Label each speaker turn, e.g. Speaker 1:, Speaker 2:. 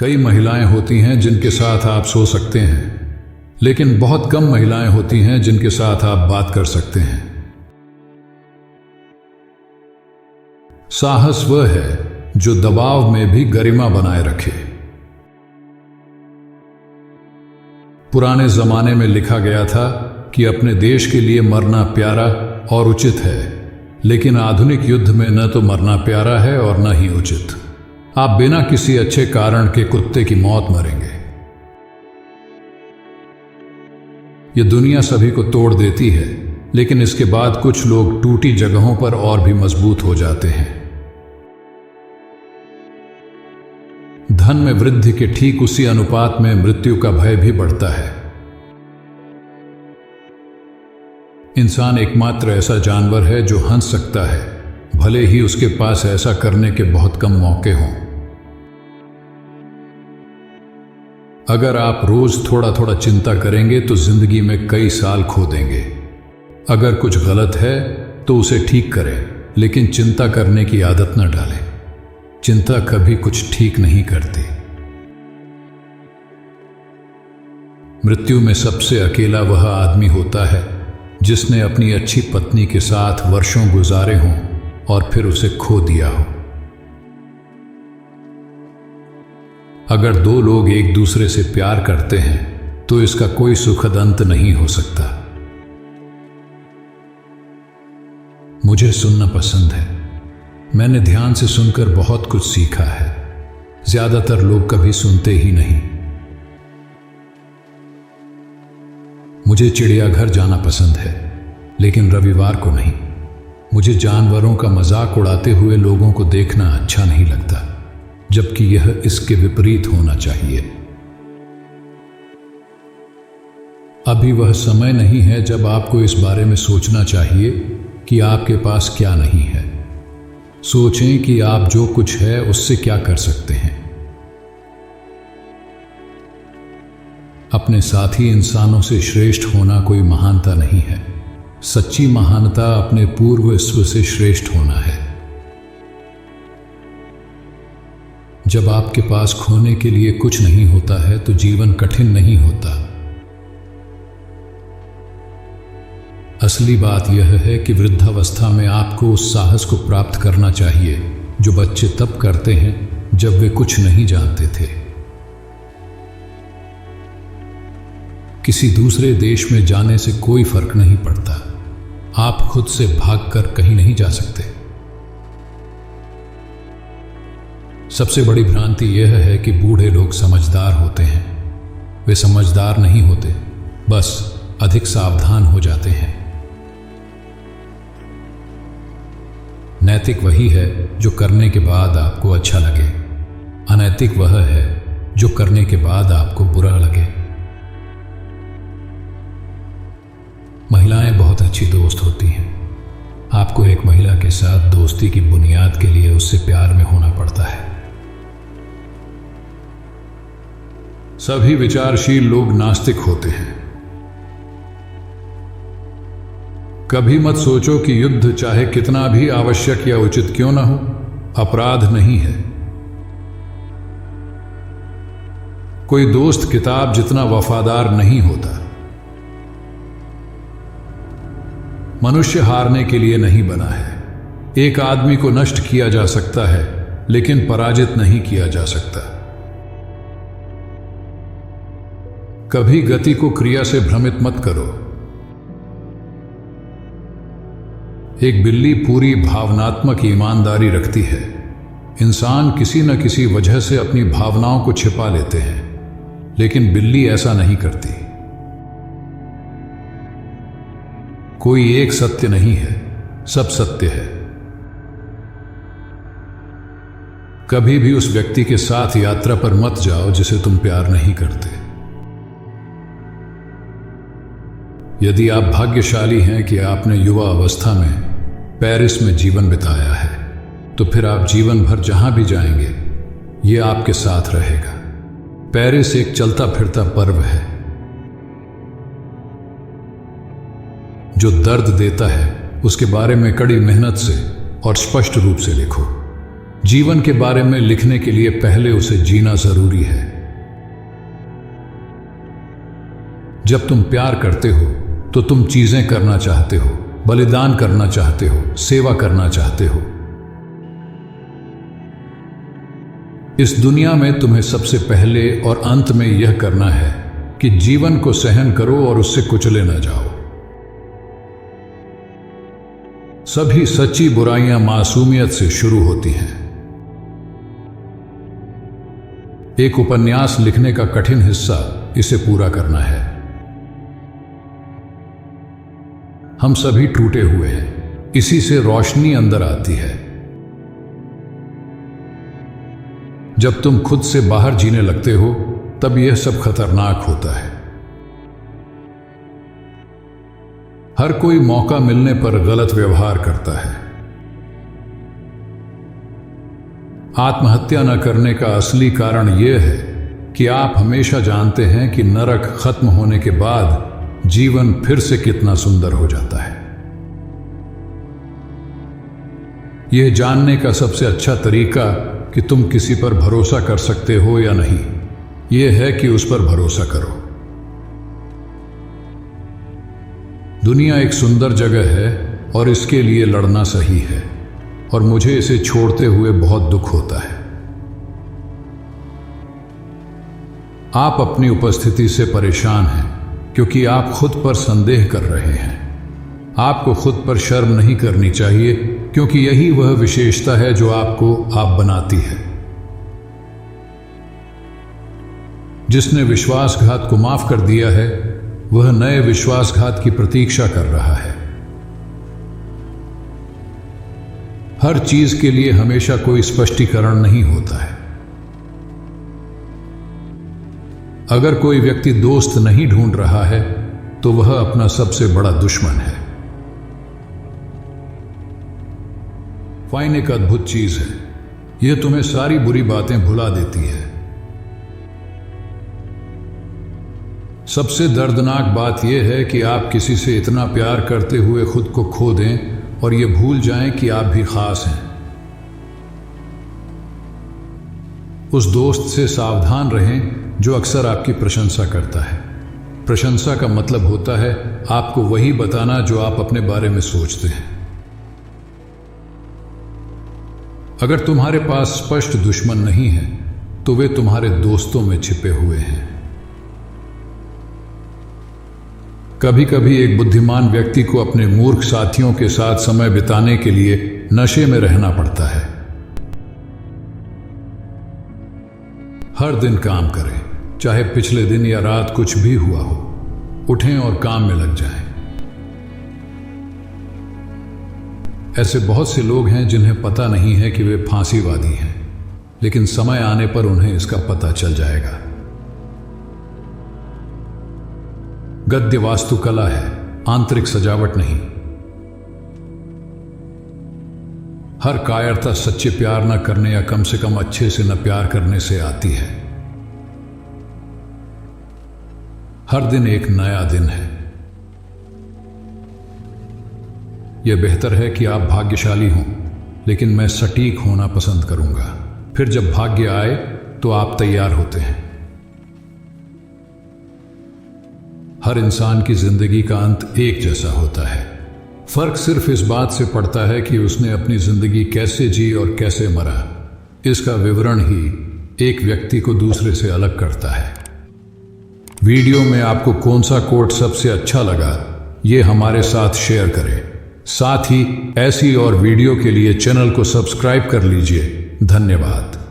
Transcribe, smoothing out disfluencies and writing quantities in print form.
Speaker 1: कई महिलाएं होती हैं जिनके साथ आप सो सकते हैं, लेकिन बहुत कम महिलाएं होती हैं जिनके साथ आप बात कर सकते हैं। साहस वह है जो दबाव में भी गरिमा बनाए रखे। पुराने जमाने में लिखा गया था कि अपने देश के लिए मरना प्यारा और उचित है, लेकिन आधुनिक युद्ध में न तो मरना प्यारा है और न ही उचित। आप बिना किसी अच्छे कारण के कुत्ते की मौत मरेंगे। यह दुनिया सभी को तोड़ देती है, लेकिन इसके बाद कुछ लोग टूटी जगहों पर और भी मजबूत हो जाते हैं। धन में वृद्धि के ठीक उसी अनुपात में मृत्यु का भय भी बढ़ता है। इंसान एकमात्र ऐसा जानवर है जो हंस सकता है, भले ही उसके पास ऐसा करने के बहुत कम मौके हों। अगर आप रोज थोड़ा थोड़ा चिंता करेंगे तो जिंदगी में कई साल खो देंगे। अगर कुछ गलत है तो उसे ठीक करें, लेकिन चिंता करने की आदत न डालें। चिंता कभी कुछ ठीक नहीं करती। मृत्यु में सबसे अकेला वह आदमी होता है जिसने अपनी अच्छी पत्नी के साथ वर्षों गुजारे हों और फिर उसे खो दिया हो। अगर दो लोग एक दूसरे से प्यार करते हैं तो इसका कोई सुखद अंत नहीं हो सकता। मुझे सुनना पसंद है। मैंने ध्यान से सुनकर बहुत कुछ सीखा है। ज्यादातर लोग कभी सुनते ही नहीं। मुझे चिड़ियाघर जाना पसंद है, लेकिन रविवार को नहीं। मुझे जानवरों का मजाक उड़ाते हुए लोगों को देखना अच्छा नहीं लगता, जबकि यह इसके विपरीत होना चाहिए। अभी वह समय नहीं है जब आपको इस बारे में सोचना चाहिए कि आपके पास क्या नहीं है। सोचें कि आप जो कुछ है उससे क्या कर सकते हैं। अपने साथी इंसानों से श्रेष्ठ होना कोई महानता नहीं है। सच्ची महानता अपने पूर्वस्व से श्रेष्ठ होना है। जब आपके पास खोने के लिए कुछ नहीं होता है तो जीवन कठिन नहीं होता। असली बात यह है कि वृद्धावस्था में आपको उस साहस को प्राप्त करना चाहिए जो बच्चे तब करते हैं जब वे कुछ नहीं जानते थे। किसी दूसरे देश में जाने से कोई फर्क नहीं पड़ता। आप खुद से भागकर कहीं नहीं जा सकते। सबसे बड़ी भ्रांति यह है कि बूढ़े लोग समझदार होते हैं। वे समझदार नहीं होते, बस अधिक सावधान हो जाते हैं। नैतिक वही है जो करने के बाद आपको अच्छा लगे। अनैतिक वह है जो करने के बाद आपको बुरा लगे। महिलाएं बहुत अच्छी दोस्त होती हैं। आपको एक महिला के साथ दोस्ती की बुनियाद के लिए उससे प्यार में होना पड़ता है। सभी विचारशील लोग नास्तिक होते हैं। कभी मत सोचो कि युद्ध चाहे कितना भी आवश्यक या उचित क्यों न हो, अपराध नहीं है। कोई दोस्त किताब जितना वफादार नहीं होता। मनुष्य हारने के लिए नहीं बना है। एक आदमी को नष्ट किया जा सकता है, लेकिन पराजित नहीं किया जा सकता। कभी गति को क्रिया से भ्रमित मत करो। एक बिल्ली पूरी भावनात्मक ईमानदारी रखती है। इंसान किसी न किसी वजह से अपनी भावनाओं को छिपा लेते हैं, लेकिन बिल्ली ऐसा नहीं करती। कोई एक सत्य नहीं है, सब सत्य है। कभी भी उस व्यक्ति के साथ यात्रा पर मत जाओ जिसे तुम प्यार नहीं करते। यदि आप भाग्यशाली हैं कि आपने युवा अवस्था में पेरिस में जीवन बिताया है, तो फिर आप जीवन भर जहां भी जाएंगे ये आपके साथ रहेगा। पेरिस एक चलता फिरता पर्व है जो दर्द देता है। उसके बारे में कड़ी मेहनत से और स्पष्ट रूप से लिखो। जीवन के बारे में लिखने के लिए पहले उसे जीना जरूरी है। जब तुम प्यार करते हो तो तुम चीजें करना चाहते हो, बलिदान करना चाहते हो, सेवा करना चाहते हो। इस दुनिया में तुम्हें सबसे पहले और अंत में यह करना है कि जीवन को सहन करो और उससे कुचले न जाओ। सभी सच्ची बुराइयां मासूमियत से शुरू होती हैं। एक उपन्यास लिखने का कठिन हिस्सा इसे पूरा करना है। हम सभी टूटे हुए हैं, इसी से रोशनी अंदर आती है। जब तुम खुद से बाहर जीने लगते हो तब यह सब खतरनाक होता है। हर कोई मौका मिलने पर गलत व्यवहार करता है। आत्महत्या न करने का असली कारण यह है कि आप हमेशा जानते हैं कि नरक खत्म होने के बाद जीवन फिर से कितना सुंदर हो जाता है। यह जानने का सबसे अच्छा तरीका कि तुम किसी पर भरोसा कर सकते हो या नहीं, यह है कि उस पर भरोसा करो। दुनिया एक सुंदर जगह है और इसके लिए लड़ना सही है, और मुझे इसे छोड़ते हुए बहुत दुख होता है। आप अपनी उपस्थिति से परेशान हैं क्योंकि आप खुद पर संदेह कर रहे हैं। आपको खुद पर शर्म नहीं करनी चाहिए, क्योंकि यही वह विशेषता है जो आपको आप बनाती है। जिसने विश्वासघात को माफ कर दिया है वह नए विश्वासघात की प्रतीक्षा कर रहा है। हर चीज के लिए हमेशा कोई स्पष्टीकरण नहीं होता है। अगर कोई व्यक्ति दोस्त नहीं ढूंढ रहा है तो वह अपना सबसे बड़ा दुश्मन है। वाइन एक अद्भुत चीज है, यह तुम्हें सारी बुरी बातें भुला देती है। सबसे दर्दनाक बात यह है कि आप किसी से इतना प्यार करते हुए खुद को खो दें और ये भूल जाएं कि आप भी खास हैं। उस दोस्त से सावधान रहें जो अक्सर आपकी प्रशंसा करता है। प्रशंसा का मतलब होता है आपको वही बताना जो आप अपने बारे में सोचते हैं। अगर तुम्हारे पास स्पष्ट दुश्मन नहीं है तो वे तुम्हारे दोस्तों में छिपे हुए हैं। कभी कभी एक बुद्धिमान व्यक्ति को अपने मूर्ख साथियों के साथ समय बिताने के लिए नशे में रहना पड़ता है। हर दिन काम करें, चाहे पिछले दिन या रात कुछ भी हुआ हो, उठें और काम में लग जाएं। ऐसे बहुत से लोग हैं जिन्हें पता नहीं है कि वे फांसीवादी हैं, लेकिन समय आने पर उन्हें इसका पता चल जाएगा। गद्य वास्तुकला है, आंतरिक सजावट नहीं। हर कायरता सच्चे प्यार न करने या कम से कम अच्छे से न प्यार करने से आती है। हर दिन एक नया दिन है। यह बेहतर है कि आप भाग्यशाली हों, लेकिन मैं सटीक होना पसंद करूंगा। फिर जब भाग्य आए तो आप तैयार होते हैं। हर इंसान की जिंदगी का अंत एक जैसा होता है। फर्क सिर्फ इस बात से पड़ता है कि उसने अपनी जिंदगी कैसे जी और कैसे मरा। इसका विवरण ही एक व्यक्ति को दूसरे से अलग करता है। वीडियो में आपको कौन सा कोट सबसे अच्छा लगा, ये हमारे साथ शेयर करें। साथ ही ऐसी और वीडियो के लिए चैनल को सब्सक्राइब कर लीजिए। धन्यवाद।